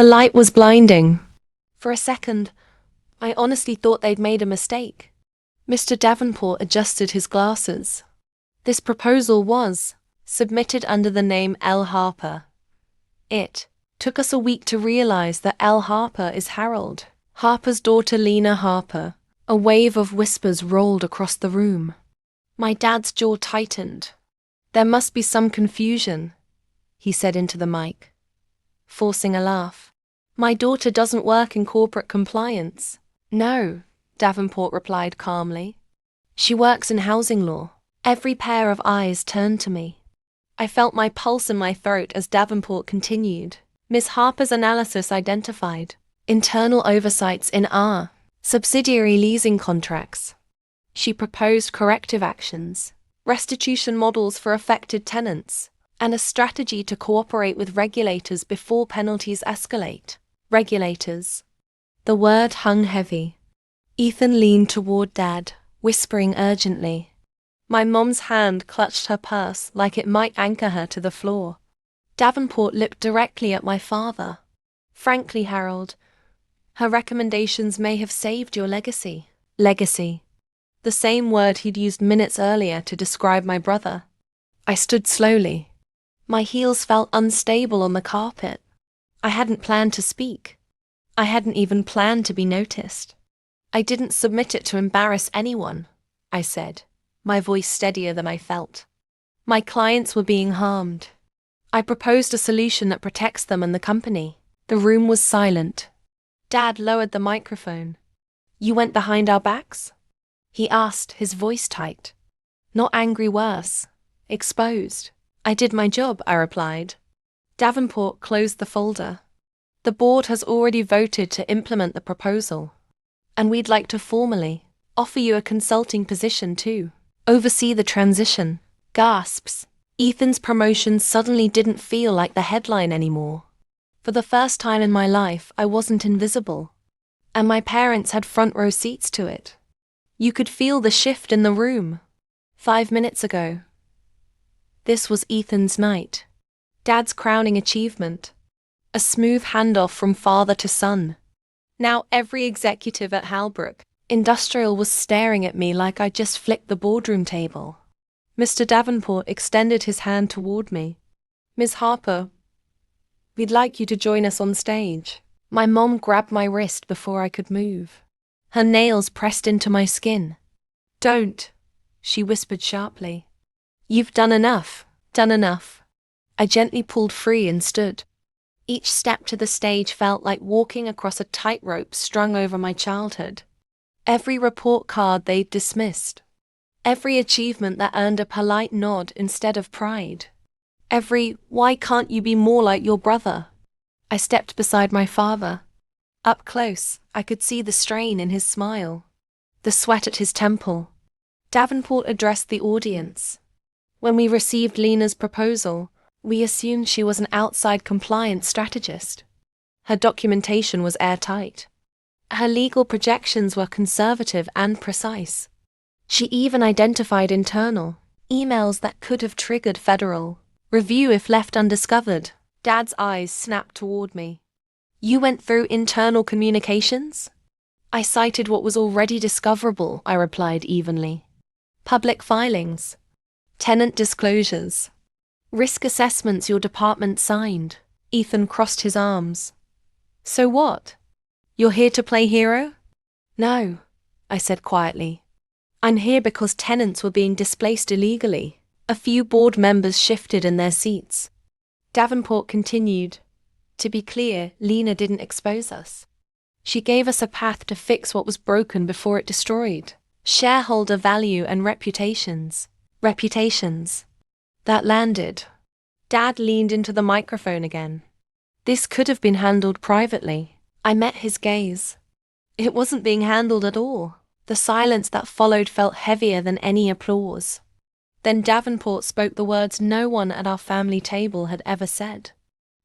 The light was blinding. For a second, I honestly thought they'd made a mistake. Mr. Davenport adjusted his glasses. This proposal was submitted under the name L. Harper. It took us a week to realize that L. Harper is Harold Harper's daughter, Lena Harper. A wave of whispers rolled across the room. My dad's jaw tightened. There must be some confusion, he said into the mic, forcing a laugh. My daughter doesn't work in corporate compliance. No, Davenport replied calmly. She works in housing law. Every pair of eyes turned to me. I felt my pulse in my throat as Davenport continued. Miss Harper's analysis identified internal oversights in our subsidiary leasing contracts. She proposed corrective actions, restitution models for affected tenants, and a strategy to cooperate with regulators before penalties escalate. Regulators. The word hung heavy. Ethan leaned toward Dad, whispering urgently. My mom's hand clutched her purse like it might anchor her to the floor. Davenport looked directly at my father. Frankly, Harold, her recommendations may have saved your legacy. Legacy. The same word he'd used minutes earlier to describe my brother. I stood slowly. My heels felt unstable on the carpet. I hadn't planned to speak. I hadn't even planned to be noticed. I didn't submit it to embarrass anyone, I said, my voice steadier than I felt. My clients were being harmed. I proposed a solution that protects them and the company. The room was silent. Dad lowered the microphone. You went behind our backs? He asked, his voice tight. Not angry, worse. Exposed. I did my job, I replied. Davenport closed the folder. The board has already voted to implement the proposal. And we'd like to formally offer you a consulting position too. Oversee the transition. Gasps. Ethan's promotion suddenly didn't feel like the headline anymore. For the first time in my life, I wasn't invisible. And my parents had front row seats to it. You could feel the shift in the room. 5 minutes ago. This was Ethan's night. Dad's crowning achievement. A smooth handoff from father to son. Now every executive at Halbrook Industrial was staring at me like I just flicked the boardroom table. Mr. Davenport extended his hand toward me. Miss Harper, we'd like you to join us on stage. My mom grabbed my wrist before I could move. Her nails pressed into my skin. Don't, she whispered sharply. You've done enough, done enough. I gently pulled free and stood. Each step to the stage felt like walking across a tightrope strung over my childhood. Every report card they'd dismissed. Every achievement that earned a polite nod instead of pride. Every, why can't you be more like your brother? I stepped beside my father. Up close, I could see the strain in his smile. The sweat at his temple. Davenport addressed the audience. When we received Lena's proposal, we assumed she was an outside compliance strategist. Her documentation was airtight. Her legal projections were conservative and precise. She even identified internal emails that could have triggered federal review if left undiscovered. Dad's eyes snapped toward me. You went through internal communications? I cited what was already discoverable, I replied evenly. Public filings. Tenant disclosures. Risk assessments your department signed. Ethan crossed his arms. So what? You're here to play hero? No, I said quietly. I'm here because tenants were being displaced illegally. A few board members shifted in their seats. Davenport continued. To be clear, Lena didn't expose us. She gave us a path to fix what was broken before it destroyed shareholder value and reputations. Reputations. That landed. Dad leaned into the microphone again. This could have been handled privately. I met his gaze. It wasn't being handled at all. The silence that followed felt heavier than any applause. Then Davenport spoke the words no one at our family table had ever said.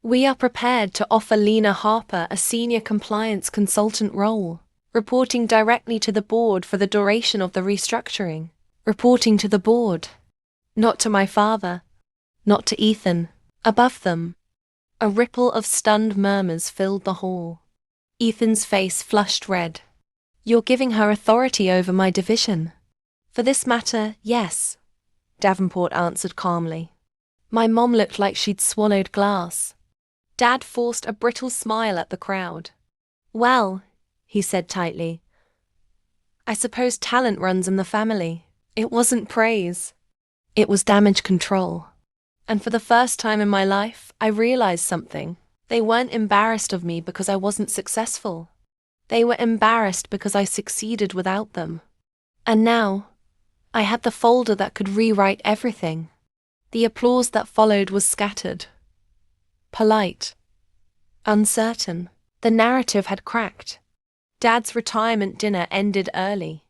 We are prepared to offer Lena Harper a senior compliance consultant role, reporting directly to the board for the duration of the restructuring. Reporting to the board. Not to my father. Not to Ethan. Above them. A ripple of stunned murmurs filled the hall. Ethan's face flushed red. "You're giving her authority over my division." "For this matter, yes," Davenport answered calmly. My mom looked like she'd swallowed glass. Dad forced a brittle smile at the crowd. "Well," he said tightly, "I suppose talent runs in the family." It wasn't praise. It was damage control. And for the first time in my life, I realized something. They weren't embarrassed of me because I wasn't successful. They were embarrassed because I succeeded without them. And now, I had the folder that could rewrite everything. The applause that followed was scattered. Polite. Uncertain. The narrative had cracked. Dad's retirement dinner ended early.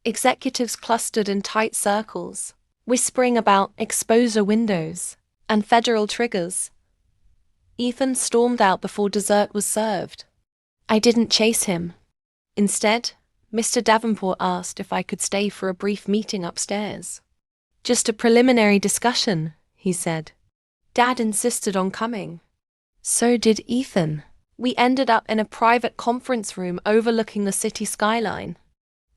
Executives clustered in tight circles, whispering about exposure windows and federal triggers. Ethan stormed out before dessert was served. I didn't chase him. Instead, Mr. Davenport asked if I could stay for a brief meeting upstairs. "Just a preliminary discussion," he said. Dad insisted on coming. So did Ethan. We ended up in a private conference room overlooking the city skyline.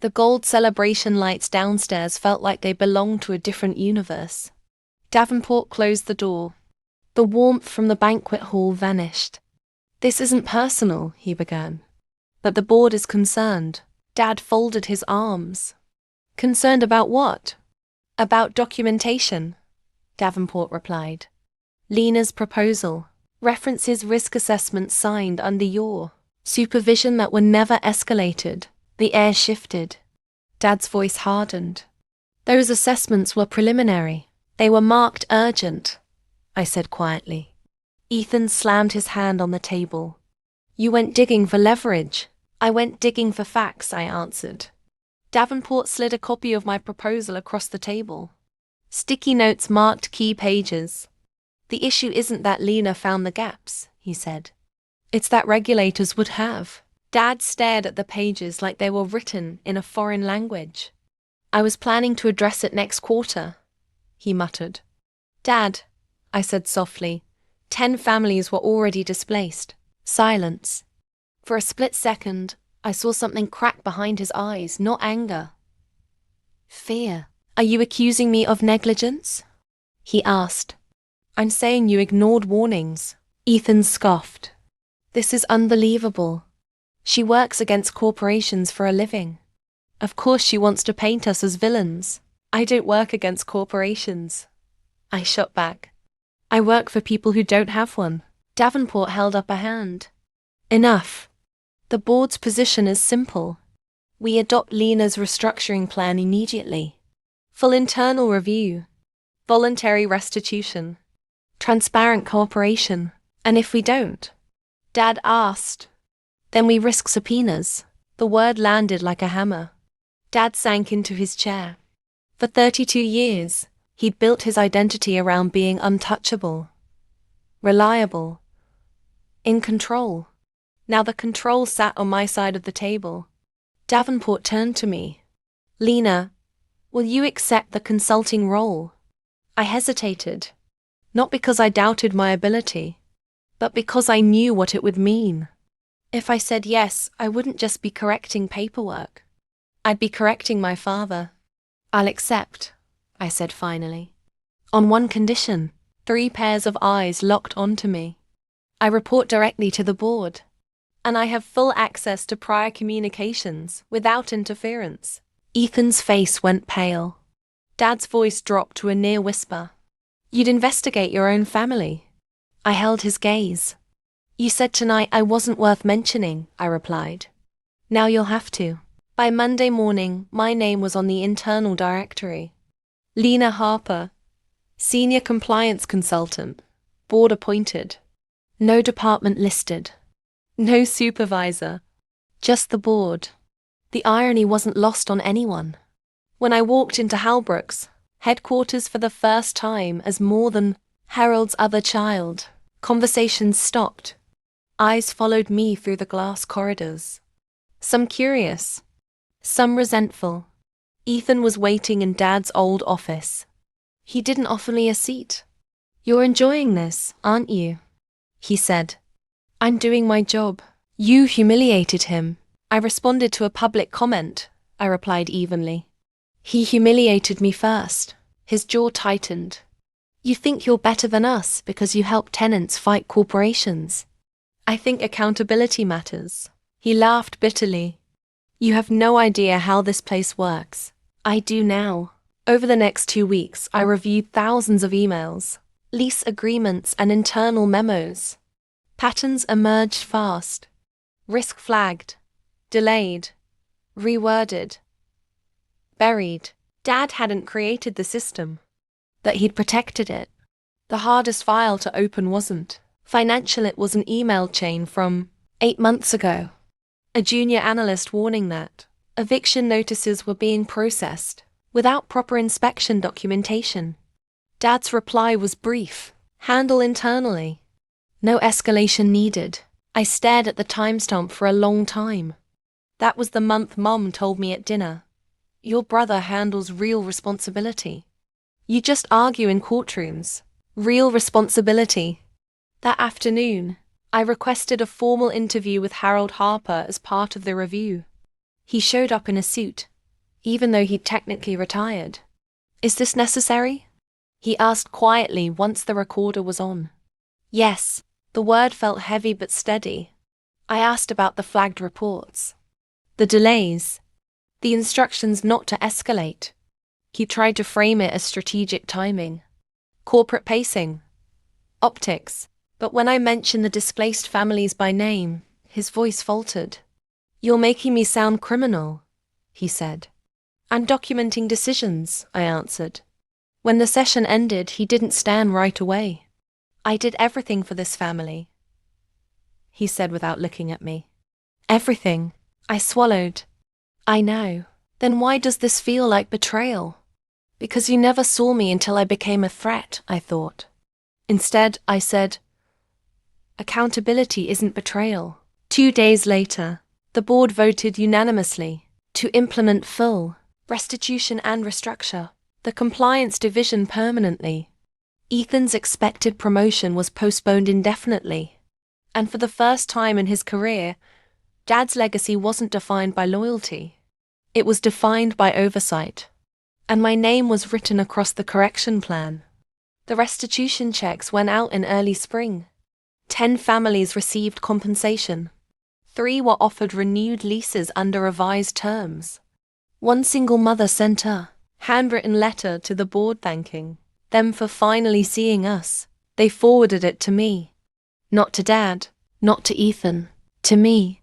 The gold celebration lights downstairs felt like they belonged to a different universe. Davenport closed the door. The warmth from the banquet hall vanished. "This isn't personal," he began. "But the board is concerned." Dad folded his arms. "Concerned about what?" "About documentation," Davenport replied. "Lena's proposal references risk assessments signed under your supervision that were never escalated." The air shifted. Dad's voice hardened. "Those assessments were preliminary. They were marked urgent," I said quietly. Ethan slammed his hand on the table. "You went digging for leverage." "I went digging for facts," I answered. Davenport slid a copy of my proposal across the table. Sticky notes marked key pages. "The issue isn't that Lena found the gaps," he said. "It's that regulators would have." Dad stared at the pages like they were written in a foreign language. "I was planning to address it next quarter," he muttered. "Dad," I said softly, 10 families were already displaced." Silence. For a split second, I saw something crack behind his eyes, not anger. Fear. "Are you accusing me of negligence?" he asked. "I'm saying you ignored warnings." Ethan scoffed. "This is unbelievable. She works against corporations for a living. Of course she wants to paint us as villains." "I don't work against corporations," I shot back. "I work for people who don't have one." Davenport held up a hand. "Enough. The board's position is simple. We adopt Lena's restructuring plan immediately. Full internal review. Voluntary restitution. Transparent cooperation. And if we don't?" Dad asked. "Then we risk subpoenas." The word landed like a hammer. Dad sank into his chair. For 32 years, he'd built his identity around being untouchable, reliable, in control. Now the control sat on my side of the table. Davenport turned to me. "Lena, will you accept the consulting role?" I hesitated, not because I doubted my ability, but because I knew what it would mean. If I said yes, I wouldn't just be correcting paperwork. I'd be correcting my father. "I'll accept," I said finally. "On one condition." 3 pairs of eyes locked onto me. "I report directly to the board. And I have full access to prior communications without interference." Ethan's face went pale. Dad's voice dropped to a near whisper. "You'd investigate your own family." I held his gaze. "You said tonight I wasn't worth mentioning," I replied. "Now you'll have to." By Monday morning, my name was on the internal directory. Lena Harper, Senior Compliance Consultant, Board appointed. No department listed. No supervisor. Just the board. The irony wasn't lost on anyone. When I walked into Halbrook's headquarters for the first time as more than Harold's other child, conversations stopped. Eyes followed me through the glass corridors. Some curious, some resentful. Ethan was waiting in Dad's old office. He didn't offer me a seat. "You're enjoying this, aren't you?" he said. I'm doing my job. You humiliated him. I responded to a public comment, I replied evenly. He humiliated me first. His jaw tightened. You think you're better than us because you help tenants fight corporations. I think accountability matters. He laughed bitterly. You have no idea how this place works. I do now. Over the next 2 weeks, I reviewed thousands of emails, lease agreements, and internal memos. Patterns emerged fast. Risk flagged, delayed, reworded, buried. Dad hadn't created the system, but he'd protected it. The hardest file to open wasn't financial, it was an email chain from 8 months ago. A junior analyst warning that eviction notices were being processed without proper inspection documentation. Dad's reply was brief. Handle internally. No escalation needed. I stared at the timestamp for a long time. That was the month Mom told me at dinner. Your brother handles real responsibility. You just argue in courtrooms. Real responsibility. That afternoon, I requested a formal interview with Harold Harper as part of the review. He showed up in a suit, even though he'd technically retired. Is this necessary? He asked quietly once the recorder was on. Yes, the word felt heavy but steady. I asked about the flagged reports. The delays. The instructions not to escalate. He tried to frame it as strategic timing. Corporate pacing. Optics. But when I mentioned the displaced families by name, his voice faltered. You're making me sound criminal, he said. I'm documenting decisions, I answered. When the session ended, he didn't stand right away. I did everything for this family, he said without looking at me. Everything. I swallowed. I know. Then why does this feel like betrayal? Because you never saw me until I became a threat, I thought. Instead, I said, accountability isn't betrayal. 2 days later, the board voted unanimously to implement full restitution and restructure the compliance division permanently. Ethan's expected promotion was postponed indefinitely. And for the first time in his career, Dad's legacy wasn't defined by loyalty. It was defined by oversight. And my name was written across the correction plan. The restitution checks went out in early spring. 10 families received compensation. 3 were offered renewed leases under revised terms. One single mother sent a handwritten letter to the board thanking them for finally seeing us. They forwarded it to me. Not to Dad, not to Ethan, to me.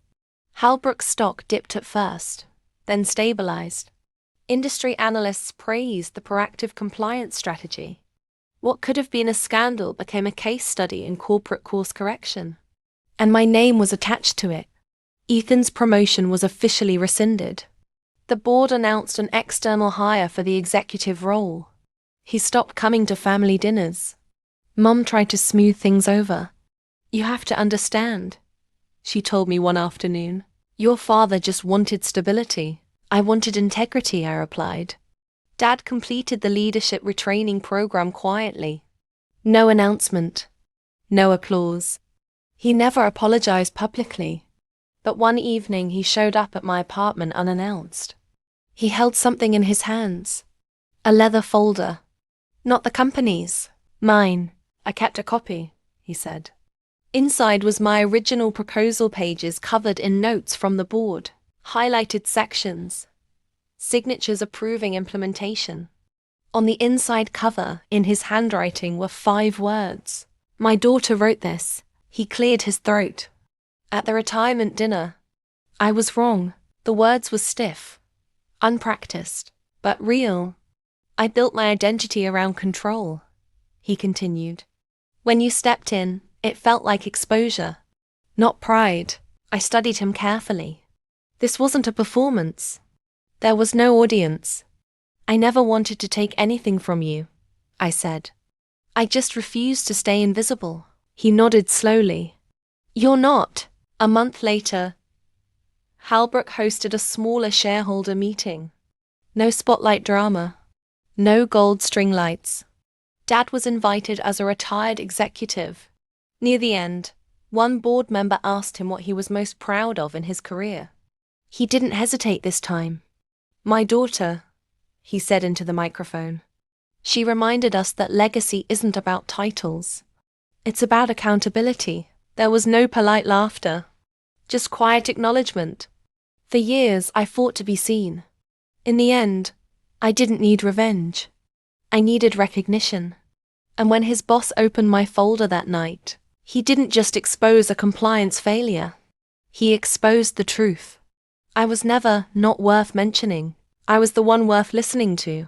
Halbrook's stock dipped at first, then stabilized. Industry analysts praised the proactive compliance strategy. What could have been a scandal became a case study in corporate course correction. And my name was attached to it. Ethan's promotion was officially rescinded. The board announced an external hire for the executive role. He stopped coming to family dinners. Mom tried to smooth things over. You have to understand, she told me one afternoon. Your father just wanted stability. I wanted integrity, I replied. Dad completed the leadership retraining program quietly. No announcement. No applause. He never apologized publicly. But one evening he showed up at my apartment unannounced. He held something in his hands. A leather folder. Not the company's. Mine. I kept a copy, he said. Inside was my original proposal pages covered in notes from the board, highlighted sections, signatures approving implementation. On the inside cover, in his handwriting, were 5 words. My daughter wrote this. He cleared his throat. At the retirement dinner, I was wrong. The words were stiff, unpracticed, but real. I built my identity around control, he continued. When you stepped in, it felt like exposure, not pride. I studied him carefully. This wasn't a performance. There was no audience. I never wanted to take anything from you, I said. I just refused to stay invisible. He nodded slowly. You're not. A month later, Halbrook hosted a smaller shareholder meeting. No spotlight drama. No gold string lights. Dad was invited as a retired executive. Near the end, one board member asked him what he was most proud of in his career. He didn't hesitate this time. "My daughter," he said into the microphone. "She reminded us that legacy isn't about titles. It's about accountability." There was no polite laughter, just quiet acknowledgement. For years, I fought to be seen. In the end, I didn't need revenge. I needed recognition. And when his boss opened my folder that night, he didn't just expose a compliance failure. He exposed the truth. I was never not worth mentioning. I was the one worth listening to.